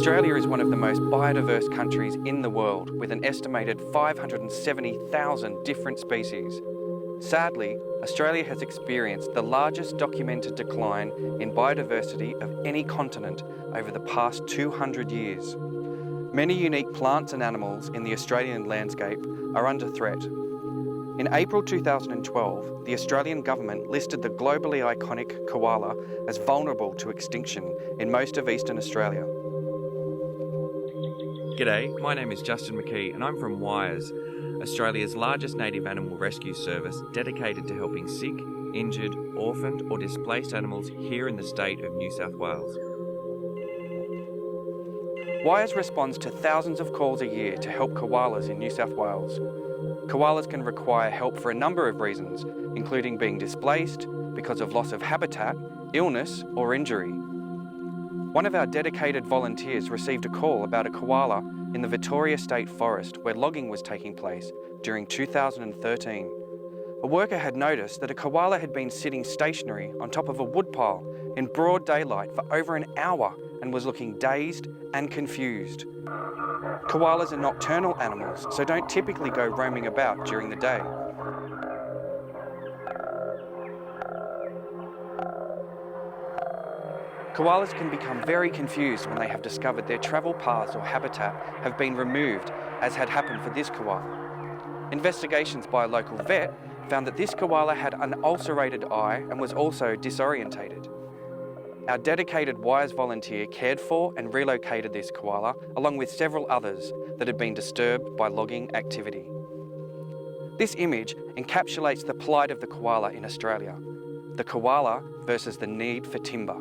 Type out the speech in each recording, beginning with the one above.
Australia is one of the most biodiverse countries in the world, with an estimated 570,000 different species. Sadly, Australia has experienced the largest documented decline in biodiversity of any continent over the past 200 years. Many unique plants and animals in the Australian landscape are under threat. In April 2012, the Australian government listed the globally iconic koala as vulnerable to extinction in most of eastern Australia. G'day, my name is Justin McKee and I'm from WIRES, Australia's largest native animal rescue service dedicated to helping sick, injured, orphaned or displaced animals here in the state of New South Wales. WIRES responds to thousands of calls a year to help koalas in New South Wales. Koalas can require help for a number of reasons, including being displaced because of loss of habitat, illness or injury. One of our dedicated volunteers received a call about a koala in the Victoria State Forest where logging was taking place during 2013. A worker had noticed that a koala had been sitting stationary on top of a woodpile in broad daylight for over an hour and was looking dazed and confused. Koalas are nocturnal animals, so don't typically go roaming about during the day. Koalas can become very confused when they have discovered their travel paths or habitat have been removed, as had happened for this koala. Investigations by a local vet found that this koala had an ulcerated eye and was also disorientated. Our dedicated WIRES volunteer cared for and relocated this koala, along with several others that had been disturbed by logging activity. This image encapsulates the plight of the koala in Australia, the koala versus the need for timber.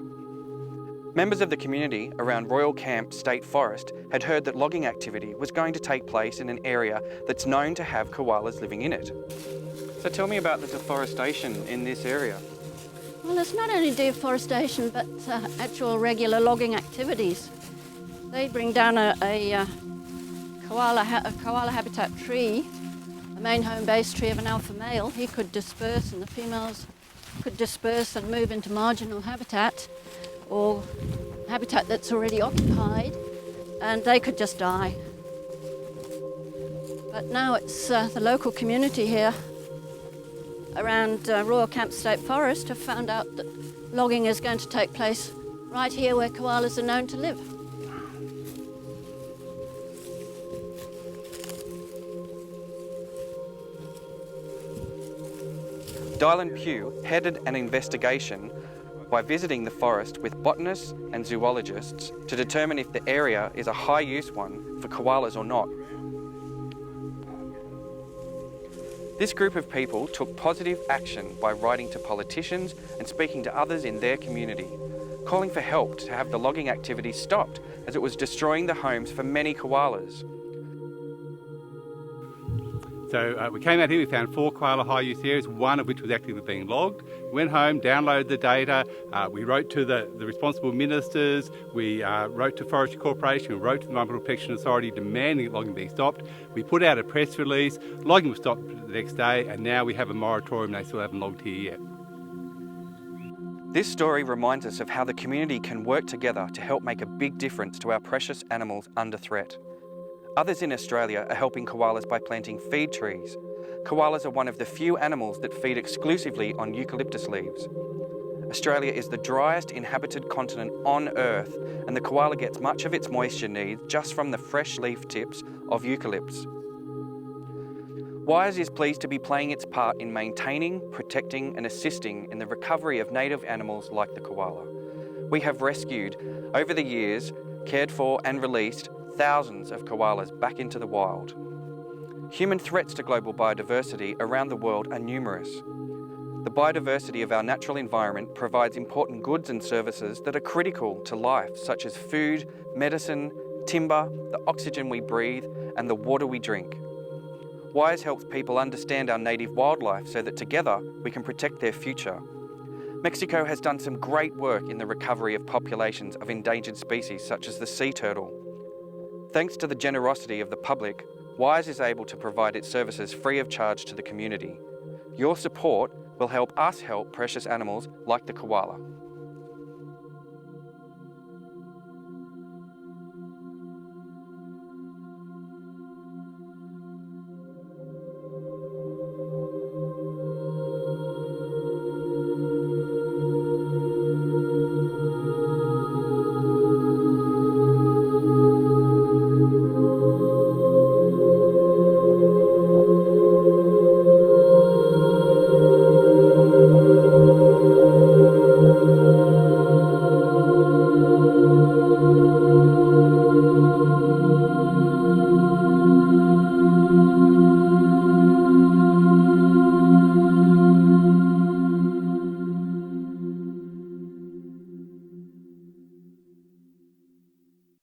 Members of the community around Royal Camp State Forest had heard that logging activity was going to take place in an area that's known to have koalas living in it. So tell me about the deforestation in this area. Well, it's not only deforestation, but actual regular logging activities. They bring down a koala habitat tree, a main home base tree of an alpha male. He could disperse and the females could disperse and move into marginal habitat or habitat that's already occupied, and they could just die. But now it's the local community here around Royal Camp State Forest have found out that logging is going to take place right here where koalas are known to live. Dylan Pugh headed an investigation by visiting the forest with botanists and zoologists to determine if the area is a high-use one for koalas or not. This group of people took positive action by writing to politicians and speaking to others in their community, calling for help to have the logging activity stopped as it was destroying the homes for many koalas. So we came out here, we found 4 koala high use areas, one of which was actively being logged. We went home, downloaded the data, we wrote to the responsible ministers, we wrote to Forestry Corporation, we wrote to the Environmental Protection Authority demanding that logging be stopped. We put out a press release, logging was stopped the next day, and now we have a moratorium, they still haven't logged here yet. This story reminds us of how the community can work together to help make a big difference to our precious animals under threat. Others in Australia are helping koalas by planting feed trees. Koalas are one of the few animals that feed exclusively on eucalyptus leaves. Australia is the driest inhabited continent on Earth, and the koala gets much of its moisture needs just from the fresh leaf tips of eucalypts. WIRES is pleased to be playing its part in maintaining, protecting and assisting in the recovery of native animals like the koala. We have rescued, over the years, cared for and released thousands of koalas back into the wild. Human threats to global biodiversity around the world are numerous. The biodiversity of our natural environment provides important goods and services that are critical to life, such as food, medicine, timber, the oxygen we breathe, and the water we drink. WIRES helps people understand our native wildlife so that together we can protect their future. Mexico has done some great work in the recovery of populations of endangered species such as the sea turtle. Thanks to the generosity of the public, WIRES is able to provide its services free of charge to the community. Your support will help us help precious animals like the koala.